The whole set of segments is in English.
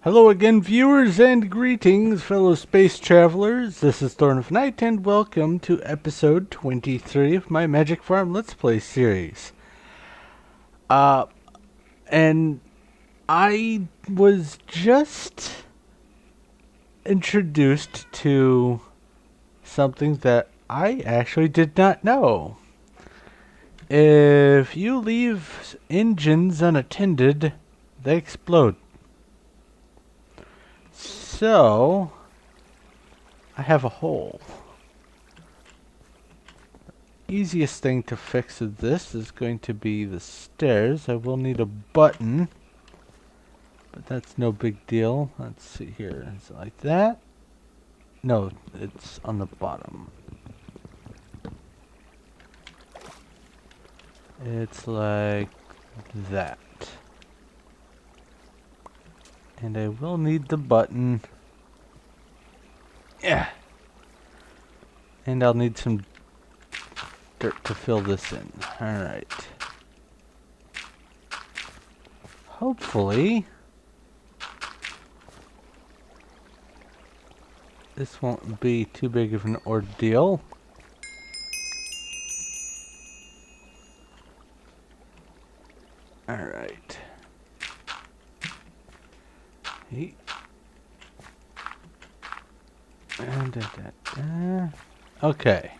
Hello again, viewers, and greetings, fellow space travelers. This is Thorn of Night, and welcome to episode 23 of my Magic Farm Let's Play series. And I was just introduced to something that I actually did not know. If you leave engines unattended, they explode. So, I have a hole. Easiest thing to fix with this is going to be the stairs. I will need a button, but that's no big deal. Let's see here. Is it like that? No, it's on the bottom. It's like that. And I will need the button. Yeah. And I'll need some dirt to fill this in. Alright. Hopefully this won't be too big of an ordeal. Alright. Hey. Okay.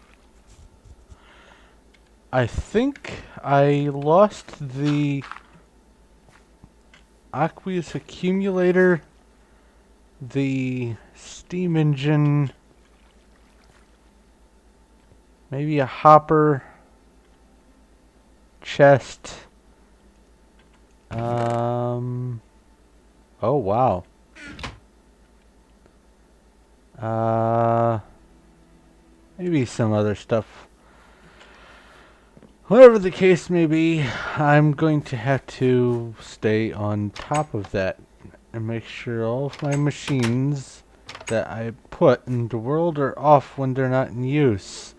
I think I lost the aqueous accumulator, the steam engine, maybe a hopper, chest. Oh wow. Maybe some other stuff. Whatever the case may be, I'm going to have to stay on top of that and make sure all of my machines that I put in the world are off when they're not in use,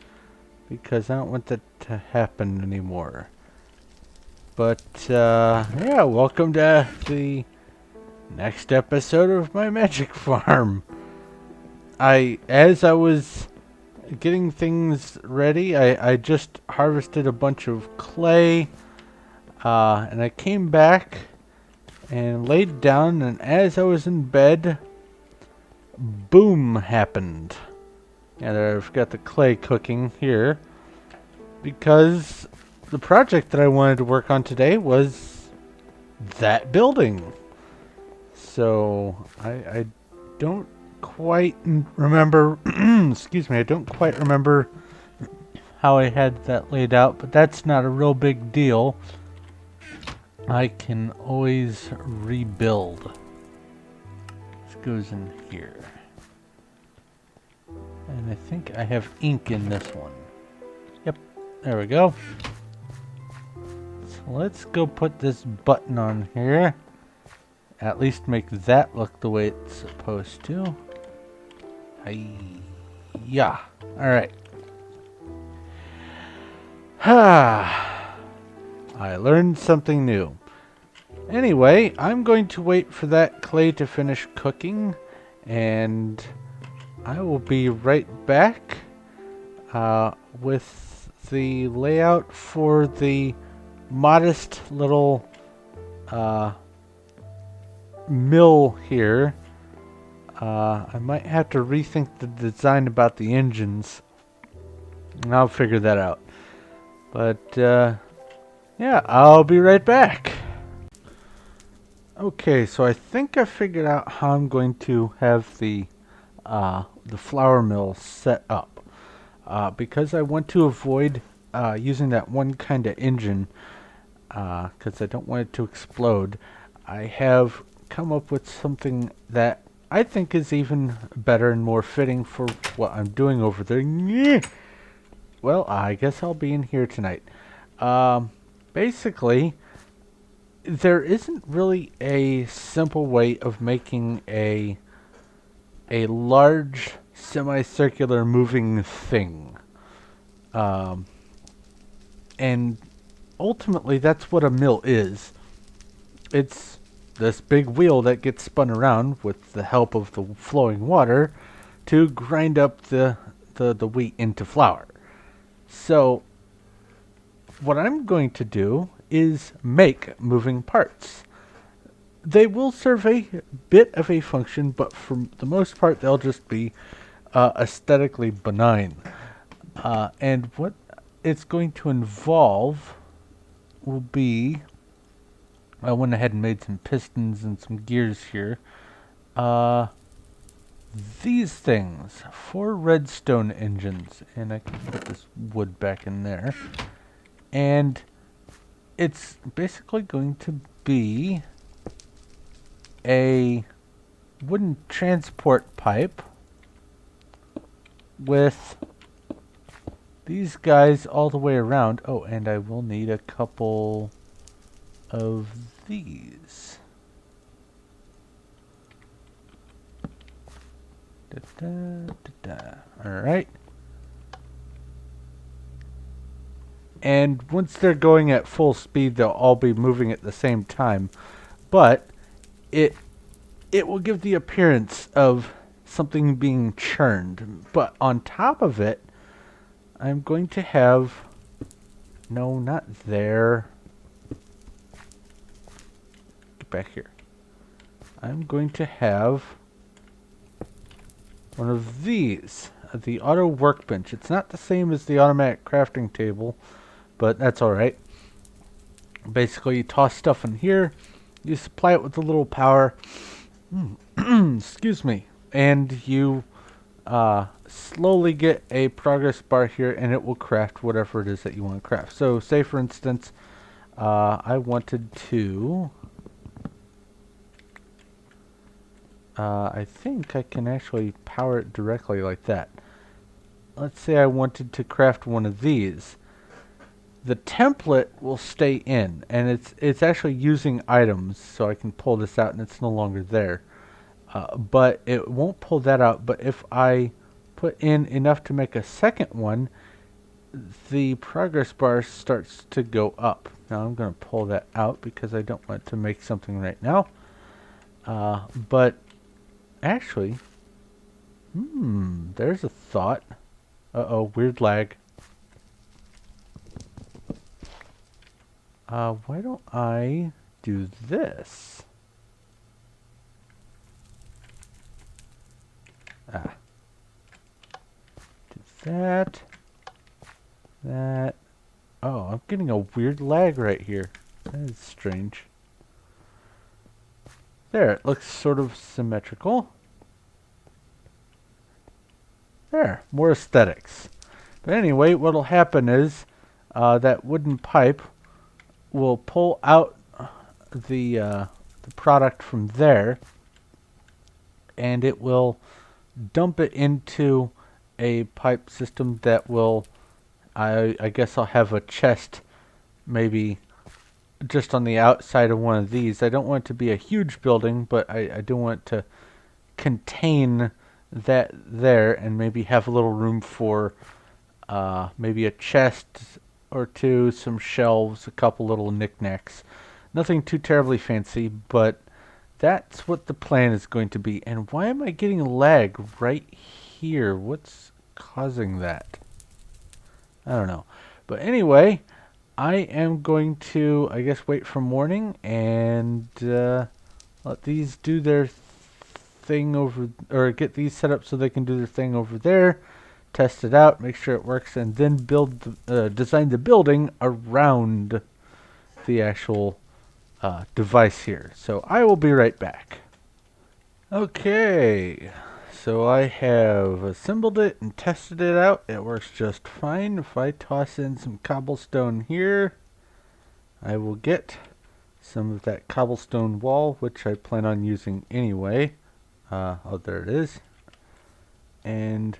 because I don't want that to happen anymore. But yeah, welcome to the next episode of my Magic Farm. As I was getting things ready, I just harvested a bunch of clay, and I came back and laid down, and as I was in bed, boom happened. And I've got the clay cooking here, because the project that I wanted to work on today was that building. So I don't quite remember excuse me, I don't quite remember how I had that laid out, but that's not a real big deal. I can always rebuild. This goes in here, and I think I have ink in this one. Yep, there we go. So let's go put this button on here. At least make that look the way it's supposed to. Yeah. Alright. I learned something new. Anyway, I'm going to wait for that clay to finish cooking, and I will be right back with the layout for the modest little mill here. I might have to rethink the design about the engines, and I'll figure that out. But yeah, I'll be right back. Okay, so I think I figured out how I'm going to have the flour mill set up, because I want to avoid using that one kind of engine, because I don't want it to explode. I have come up with something that I think is even better and more fitting for what I'm doing over there. Well, I guess I'll be in here tonight. Basically, there isn't really a simple way of making a large semicircular moving thing. And ultimately, that's what a mill is. It's this big wheel that gets spun around with the help of the flowing water to grind up the wheat into flour. So what I'm going to do is make moving parts. They will serve a bit of a function, but for the most part they'll just be aesthetically benign. And what it's going to involve will be, I went ahead and made some pistons and some gears here. These things, 4 redstone engines, and I can put this wood back in there. And it's basically going to be a wooden transport pipe with these guys all the way around. Oh, and I will need a couple of these. Alright. And once they're going at full speed, they'll all be moving at the same time. But it will give the appearance of something being churned. But on top of it, I'm going to have... No, not there. Get back here. I'm going to have one of these. The auto workbench. It's not the same as the automatic crafting table, but that's alright. Basically, you toss stuff in here, you supply it with a little power, excuse me, and you slowly get a progress bar here, and it will craft whatever it is that you want to craft. So, say for instance, I wanted to... I think I can actually power it directly like that. Let's say I wanted to craft one of these. The template will stay in, and it's actually using items, so I can pull this out and it's no longer there. But it won't pull that out, but if I put in enough to make a second one, the progress bar starts to go up. Now I'm going to pull that out because I don't want to make something right now. But actually, there's a thought. Uh-oh, weird lag. Why don't I do this? Do that. That. Oh, I'm getting a weird lag right here. That is strange. There, it looks sort of symmetrical. There, more aesthetics. But anyway, what'll happen is that wooden pipe will pull out the product from there, and it will dump it into a pipe system that will, I guess I'll have a chest maybe just on the outside of one of these. I don't want it to be a huge building, but I do want to contain that there and maybe have a little room for maybe a chest or two, some shelves, a couple little knickknacks. Nothing too terribly fancy, but that's what the plan is going to be. And why am I getting lag right here? What's causing that? I don't know. But anyway, I am going to, I guess, wait for morning and let these do their thing over, or get these set up so they can do their thing over there, test it out, make sure it works, and then build, design the building around the actual device here. So I will be right back. Okay, so I have assembled it and tested it out. It works just fine. If I toss in some cobblestone here, I will get some of that cobblestone wall, which I plan on using anyway. Oh, there it is. And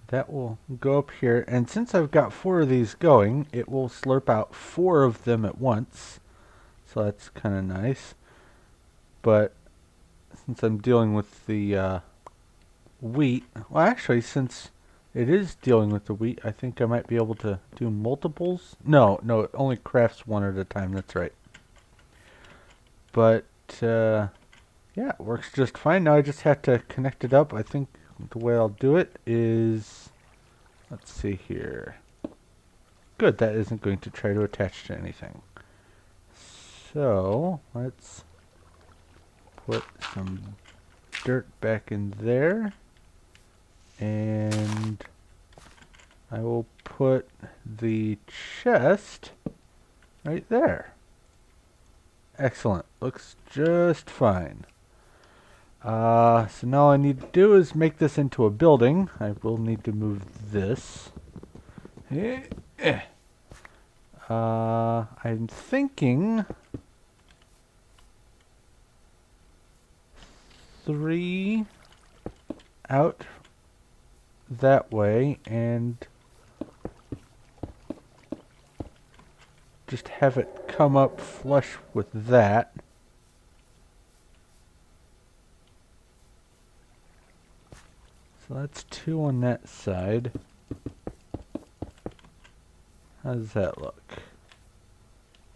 that will go up here. And since I've got 4 of these going, it will slurp out 4 of them at once. So that's kind of nice. But since I'm dealing with the wheat, well, actually, since it is dealing with the wheat, I think I might be able to do multiples. No, it only crafts 1 at a time. That's right. But yeah, it works just fine. Now I just have to connect it up. I think the way I'll do it is, let's see here. Good, that isn't going to try to attach to anything. So, let's put some dirt back in there. And I will put the chest right there. Excellent. Looks just fine. So now all I need to do is make this into a building. I will need to move this. I'm thinking 3 out that way and just have it come up flush with that. So that's 2 on that side. How does that look?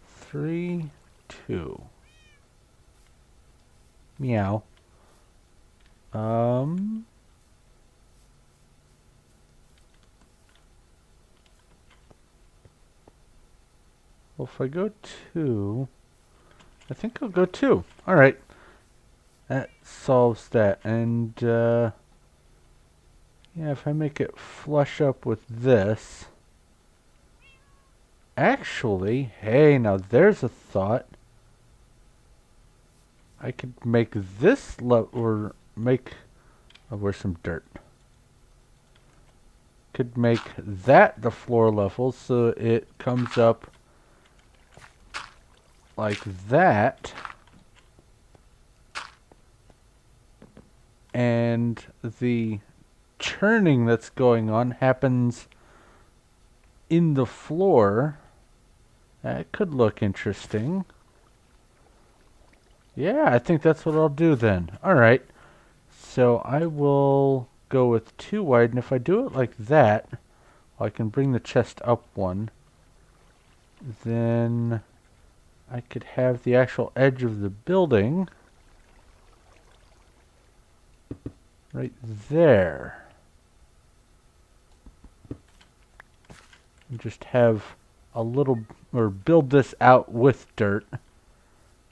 3, 2. Meow. Well, if I go 2, I think I'll go 2. Alright. That solves that. And, yeah, if I make it flush up with this. Actually, hey, now there's a thought. I could make this or make, oh, where's some dirt? Could make that the floor level so it comes up like that. And the churning that's going on happens in the floor. That could look interesting. Yeah, I think that's what I'll do then. Alright. So I will go with 2 wide, and if I do it like that, I can bring the chest up 1. Then I could have the actual edge of the building right there. And just have a little, or build this out with dirt.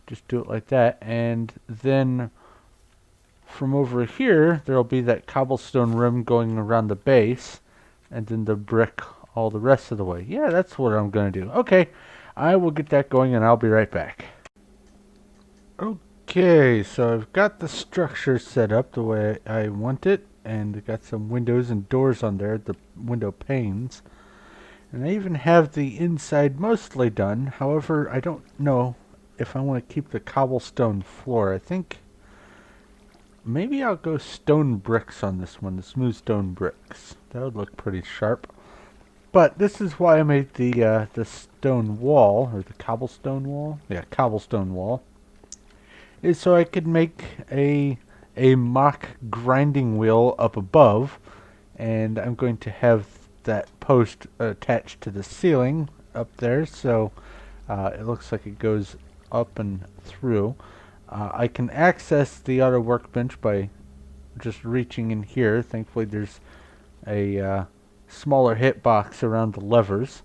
Just do it like that, and then from over here there'll be that cobblestone rim going around the base, and then the brick all the rest of the way. Yeah, that's what I'm gonna do. Okay, I will get that going and I'll be right back. Okay, so I've got the structure set up the way I want it, and I've got some windows and doors on there, the window panes. And I even have the inside mostly done. However, I don't know if I want to keep the cobblestone floor. I think maybe I'll go stone bricks on this one, the smooth stone bricks. That would look pretty sharp. But this is why I made the stone wall, or the cobblestone wall. Yeah, cobblestone wall. Is so I could make a mock grinding wheel up above, and I'm going to have that post attached to the ceiling up there, so it looks like it goes up and through. I can access the other workbench by just reaching in here. Thankfully there's a smaller hitbox around the levers,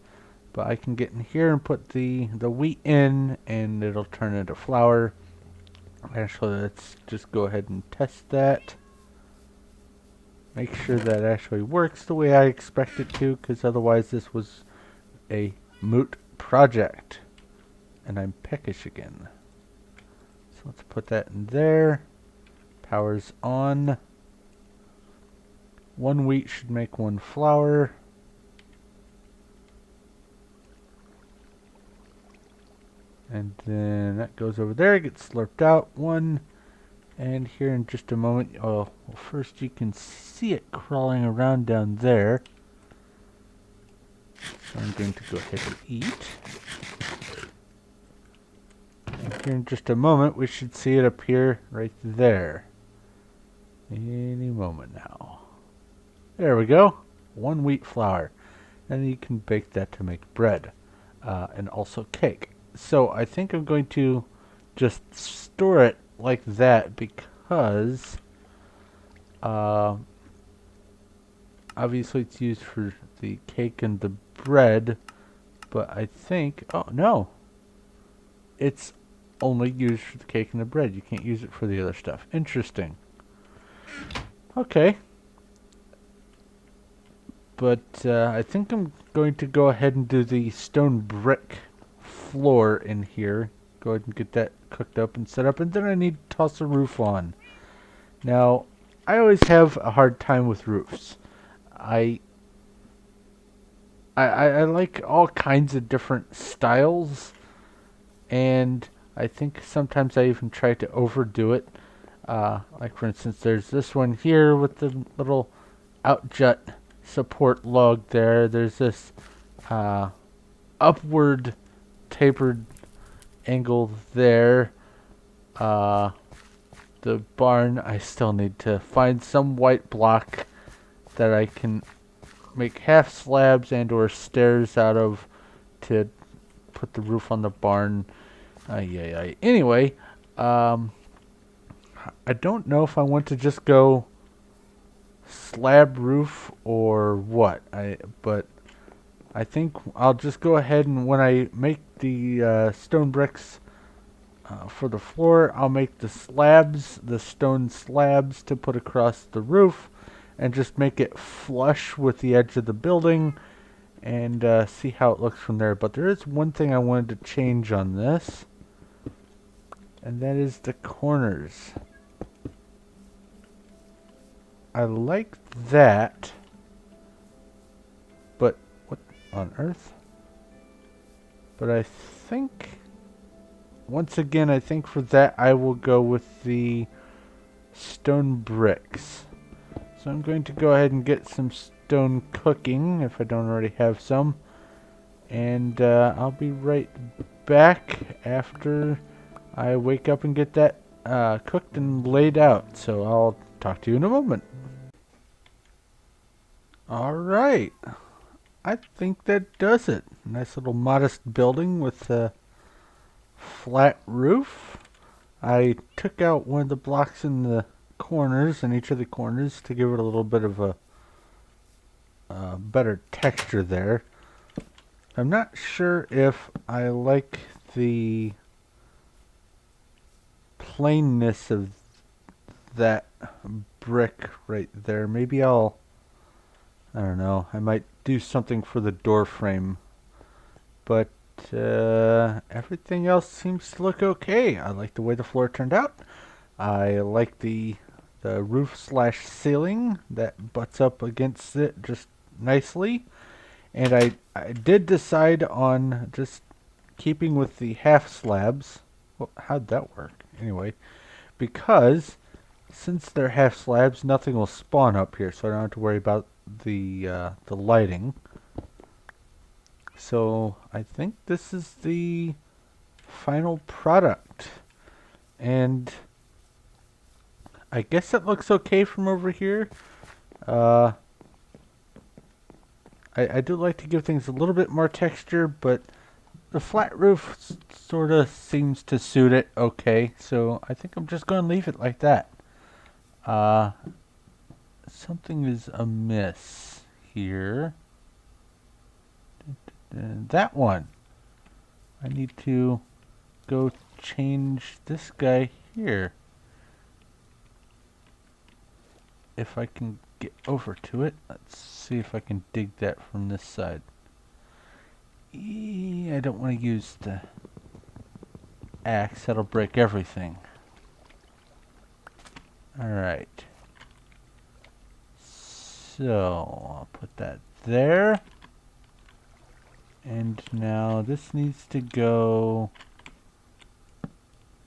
but I can get in here and put the wheat in, and it'll turn into flour. Actually, let's just go ahead and test that. Make sure that actually works the way I expect it to, because otherwise this was a moot project. And I'm peckish again. So let's put that in there. Power's on. 1 wheat should make 1 flour. And then that goes over there, gets slurped out. 1. And here in just a moment, oh, well, first you can see it crawling around down there. So I'm going to go ahead and eat. And here in just a moment, we should see it appear right there. Any moment now. There we go. 1 wheat flour. And you can bake that to make bread. And also cake. So I think I'm going to just store it like that because obviously it's used for the cake and the bread, but I think, oh no, it's only used for the cake and the bread. You can't use it for the other stuff. Interesting. Okay. But I think I'm going to go ahead and do the stone brick floor in here. Go ahead and get that cooked up and set up, and then I need to toss a roof on. Now, I always have a hard time with roofs. I like all kinds of different styles, and I think sometimes I even try to overdo it. Like for instance, there's this one here with the little outjut support log there. There's this upward tapered angle there. The barn, I still need to find some white block that I can make half slabs and or stairs out of to put the roof on the barn. Anyway, I don't know if I want to just go slab roof or what. But I think I'll just go ahead and when I make the stone bricks for the floor, I'll make the slabs, the stone slabs to put across the roof, and just make it flush with the edge of the building, and see how it looks from there. But there is one thing I wanted to change on this, and that is the corners. I like that, but what on earth? But I think, once again, I think for that I will go with the stone bricks. So I'm going to go ahead and get some stone cooking, if I don't already have some. And I'll be right back after I wake up and get that cooked and laid out. So I'll talk to you in a moment. Alright. I think that does it. Nice little modest building with a flat roof. I took out one of the blocks in the corners, in each of the corners, to give it a little bit of a better texture there. I'm not sure if I like the plainness of that brick right there. Maybe I don't know, I might do something for the door frame. But everything else seems to look okay. I like the way the floor turned out. I like the roof slash ceiling that butts up against it just nicely. And I did decide on just keeping with the half slabs. Well, how'd that work? Anyway, because since they're half slabs, nothing will spawn up here, so I don't have to worry about the lighting. So I think this is the final product, and I guess it looks okay from over here. I do like to give things a little bit more texture, but the flat roof sort of seems to suit it okay, so I think I'm just going to leave it like that. Something is amiss here. That one. I need to go change this guy here. If I can get over to it. Let's see if I can dig that from this side. I don't want to use the axe. That'll break everything. Alright. So, I'll put that there. And now this needs to go...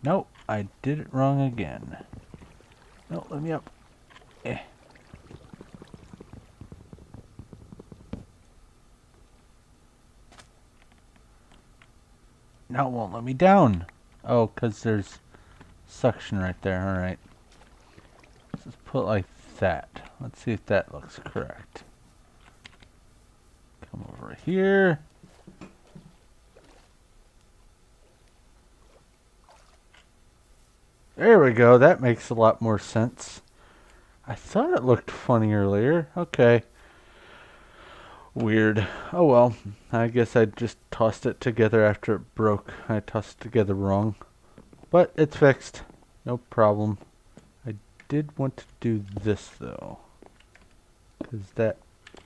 Nope, I did it wrong again. No, let me up. Now it won't let me down. Oh, because there's suction right there. Alright. Let's just put it like that. Let's see if that looks correct. Come over here. There we go. That makes a lot more sense. I thought it looked funny earlier. Okay. Weird. Oh well. I guess I just tossed it together after it broke. I tossed it together wrong. But it's fixed. No problem. I did want to do this though, because that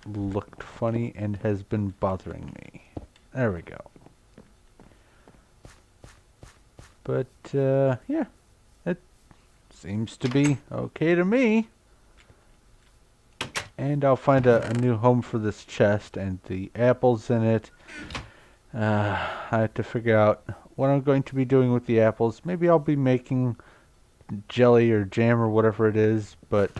looked funny and has been bothering me. There we go. But yeah, it seems to be okay to me. And I'll find a new home for this chest and the apples in it. I have to figure out what I'm going to be doing with the apples. Maybe I'll be making jelly or jam or whatever it is, but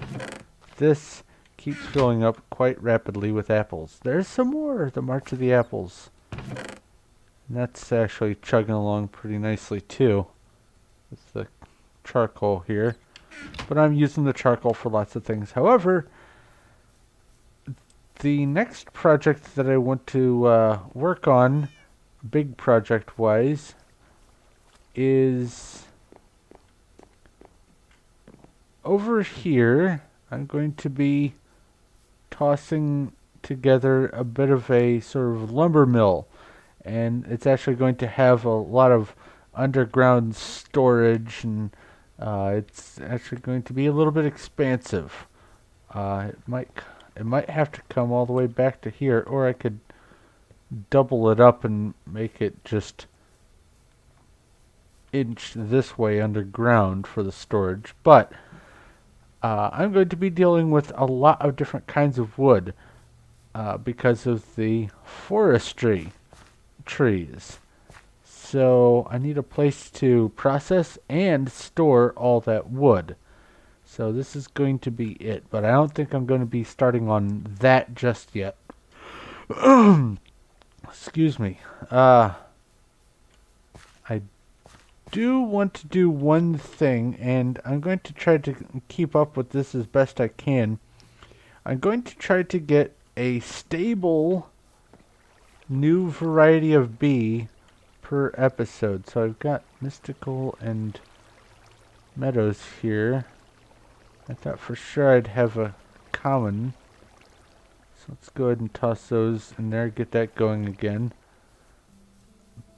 this keeps filling up quite rapidly with apples. There's some more, the March of the Apples. And that's actually chugging along pretty nicely too, with the charcoal here. But I'm using the charcoal for lots of things. However, the next project that I want to work on, big project-wise, is over here. I'm going to be tossing together a bit of a sort of lumber mill, and it's actually going to have a lot of underground storage, and it's actually going to be a little bit expansive. It might have to come all the way back to here, or I could double it up and make it just inch this way underground for the storage. But I'm going to be dealing with a lot of different kinds of wood because of the forestry trees. So I need a place to process and store all that wood. So this is going to be it, but I don't think I'm going to be starting on that just yet. Excuse me. I do want to do one thing, and I'm going to try to keep up with this as best I can. I'm going to try to get a stable new variety of bee per episode. So I've got Mystical and Meadows here. I thought for sure I'd have a common. So let's go ahead and toss those in there, get that going again.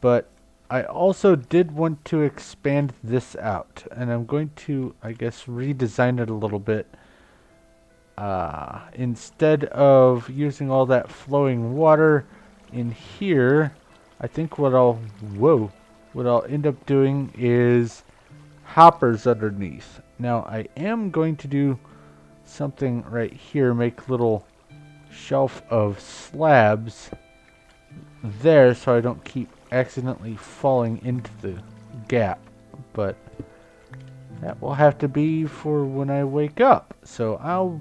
But I also did want to expand this out, and I'm going to, I guess, redesign it a little bit. Instead of using all that flowing water in here, I think what I'll end up doing is hoppers underneath. Now I am going to do something right here, make little shelf of slabs there so I don't keep accidentally falling into the gap, but that will have to be for when I wake up. So I'll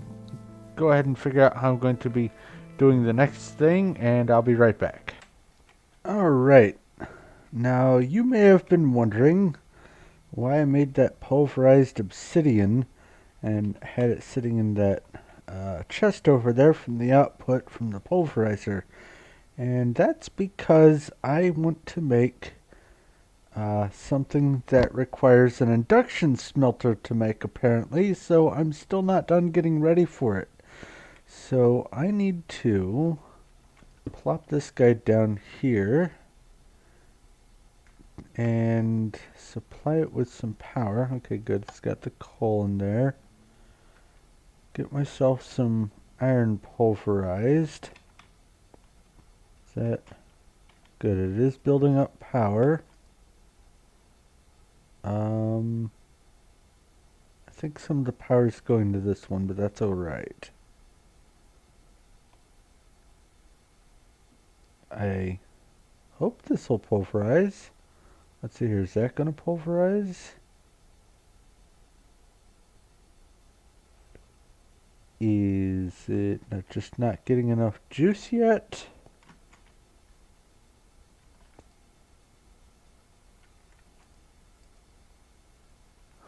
go ahead and figure out how I'm going to be doing the next thing, and I'll be right back. Alright, now you may have been wondering why I made that pulverized obsidian and had it sitting in that chest over there from the output from the pulverizer. And that's because I want to make something that requires an induction smelter to make, apparently, so I'm still not done getting ready for it. So I need to plop this guy down here and supply it with some power. Okay, good. It's got the coal in there. Get myself some iron pulverized. Is that good? It is building up power. I think some of the power is going to this one, but that's alright. I hope this will pulverize. Let's see here, is that going to pulverize? Is it just not getting enough juice yet?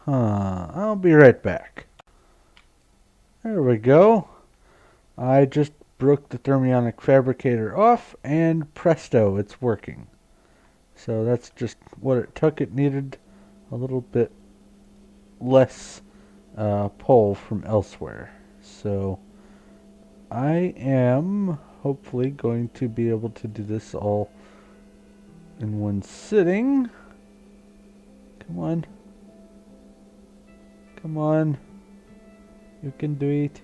I'll be right back. There we go. I just broke the thermionic fabricator off, and presto, it's working. So that's just what it took. It needed a little bit less pull from elsewhere. So I am hopefully going to be able to do this all in one sitting. Come on. Come on. You can do it.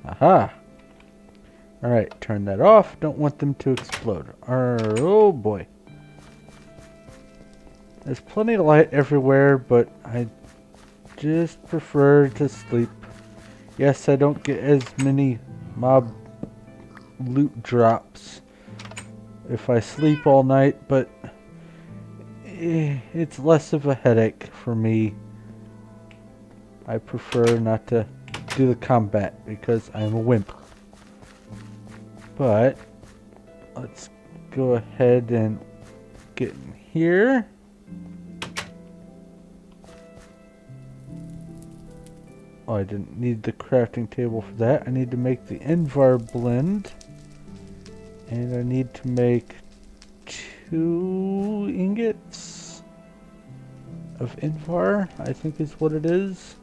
Aha! Alright, turn that off. Don't want them to explode. Oh boy. There's plenty of light everywhere, but I just prefer to sleep. Yes, I don't get as many mob loot drops if I sleep all night, but it's less of a headache for me. I prefer not to do the combat because I'm a wimp. But let's go ahead and get in here. Oh, I didn't need the crafting table for that. I need to make the Invar blend. And I need to make 2 ingots of Invar, I think is what it is.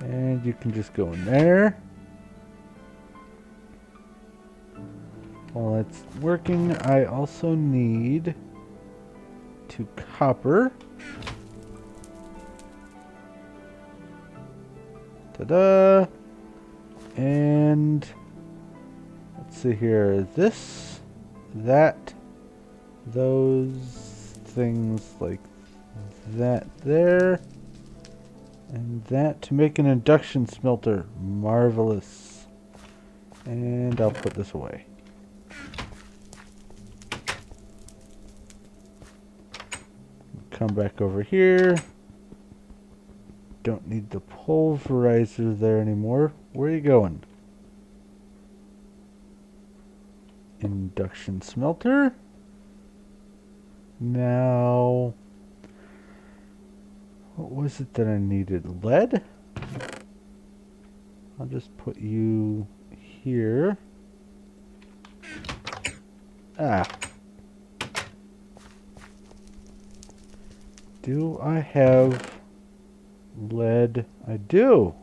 And you can just go in there. While it's working, I also need 2 copper. Ta-da! And let's see here. This, that, those things like that there, and that to make an induction smelter. Marvelous. And I'll put this away. Come back over here. Don't need the pulverizer there anymore. Where are you going? Induction smelter. Now, what was it that I needed? Lead? I'll just put you here. Ah. Do I have lead? I do.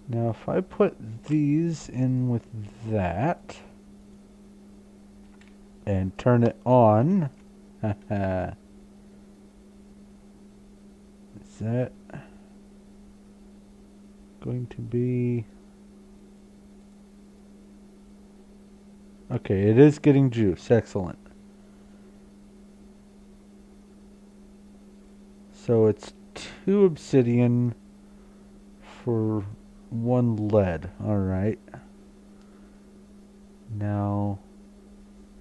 Now if I put these in with that and turn it on, is that going to be... Okay, it is getting juice. Excellent. So it's 2 obsidian for 1 lead. Alright. Now,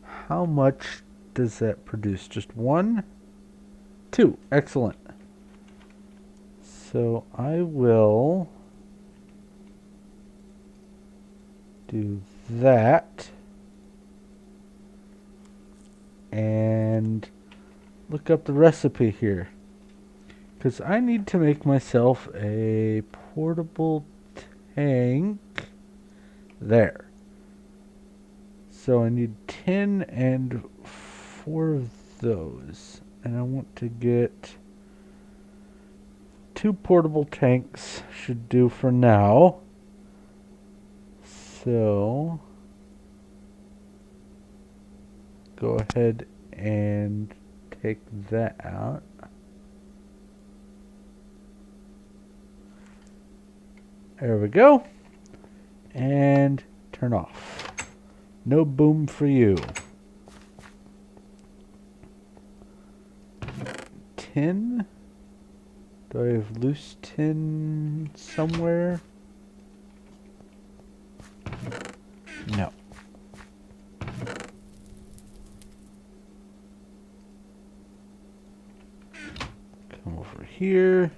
how much does that produce? Just 1? 2. Excellent. So I will do that. And look up the recipe here, because I need to make myself a portable tank there. So I need 10 and 4 of those, and I want to get 2 portable tanks. Should do for now. So go ahead and take that out. There we go. And turn off. No boom for you. Tin? Do I have loose tin somewhere? No. Come over here.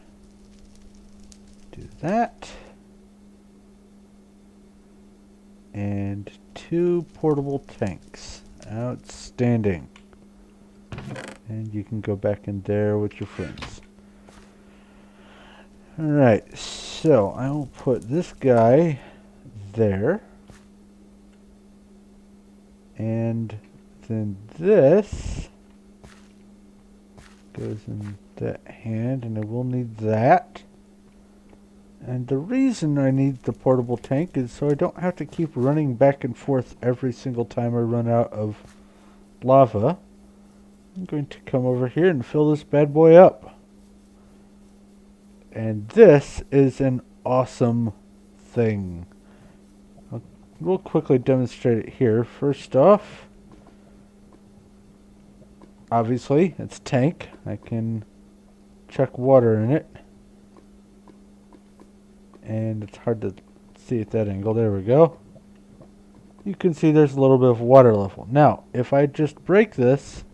Do that. And 2 portable tanks. Outstanding. And you can go back in there with your friends. Alright, so I will put this guy there. And then this goes in that hand, and I will need that. And the reason I need the portable tank is so I don't have to keep running back and forth every single time I run out of lava. I'm going to come over here and fill this bad boy up. And this is an awesome thing. We'll quickly demonstrate it here. First off, obviously, it's a tank. I can chuck water in it. And it's hard to see at that angle. There we go. You can see there's a little bit of water level. Now, if I just break this,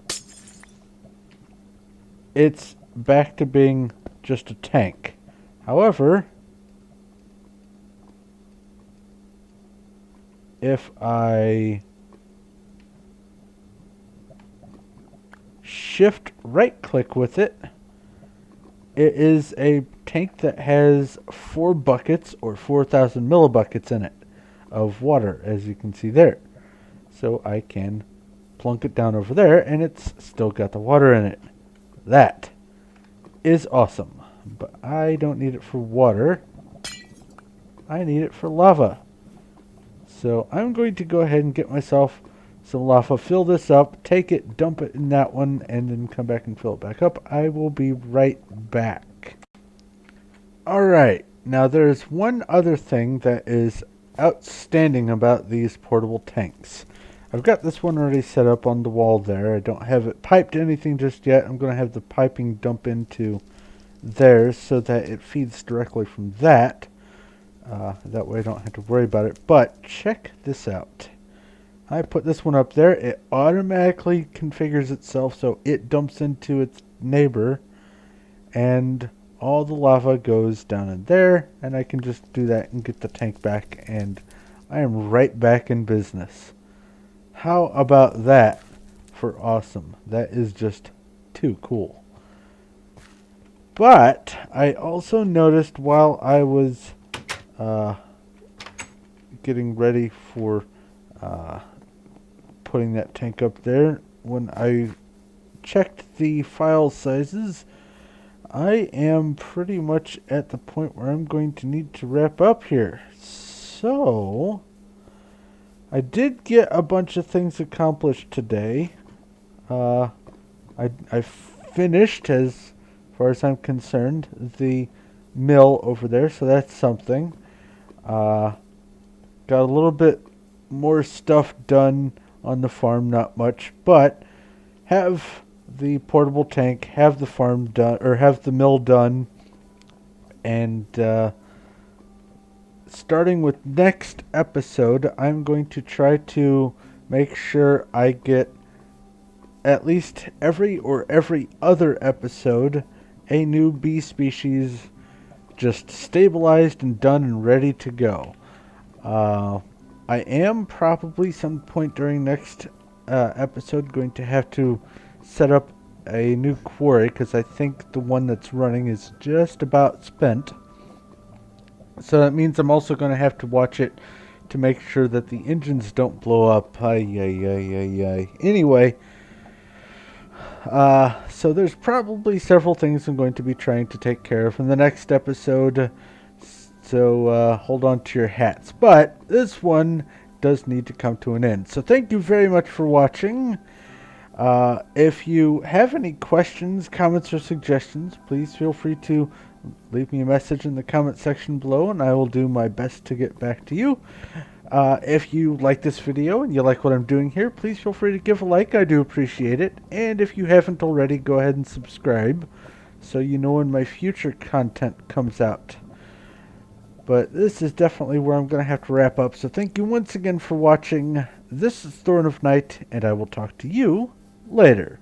it's back to being just a tank. However, if I shift right click with it, it is a tank that has 4 buckets or 4,000 millibuckets in it of water, as you can see there. So I can plunk it down over there and it's still got the water in it. That is awesome. But I don't need it for water. I need it for lava. So I'm going to go ahead and get myself some lava, fill this up, take it, dump it in that one, and then come back and fill it back up. I will be right back. Alright, now there's one other thing that is outstanding about these portable tanks. I've got this one already set up on the wall there. I don't have it piped anything just yet. I'm going to have the piping dump into there so that it feeds directly from that. That way I don't have to worry about it. But check this out. I put this one up there. It automatically configures itself so it dumps into its neighbor. And all the lava goes down in there. And I can just do that and get the tank back. And I am right back in business. How about that for awesome? That is just too cool. But I also noticed while I was getting ready for putting that tank up there, when I checked the file sizes, I am pretty much at the point where I'm going to need to wrap up here. So I did get a bunch of things accomplished today. I finished, as far as I'm concerned, the mill over there, so that's something. Got a little bit more stuff done on the farm, not much, but have the portable tank, have the farm done, or have the mill done, and starting with next episode, I'm going to try to make sure I get at least every other episode a new bee species just stabilized and done and ready to go. I am probably some point during next episode going to have to set up a new quarry because I think the one that's running is just about spent. So that means I'm also going to have to watch it to make sure that the engines don't blow up. Anyway, so there's probably several things I'm going to be trying to take care of in the next episode. So hold on to your hats. But this one does need to come to an end. So thank you very much for watching. If you have any questions, comments, or suggestions, please feel free to leave me a message in the comment section below, and I will do my best to get back to you. If you like this video and you like what I'm doing here, please feel free to give a like. I do appreciate it. And if you haven't already, go ahead and subscribe so you know when my future content comes out. But this is definitely where I'm going to have to wrap up. So thank you once again for watching. This is Thorn of Night, and I will talk to you later.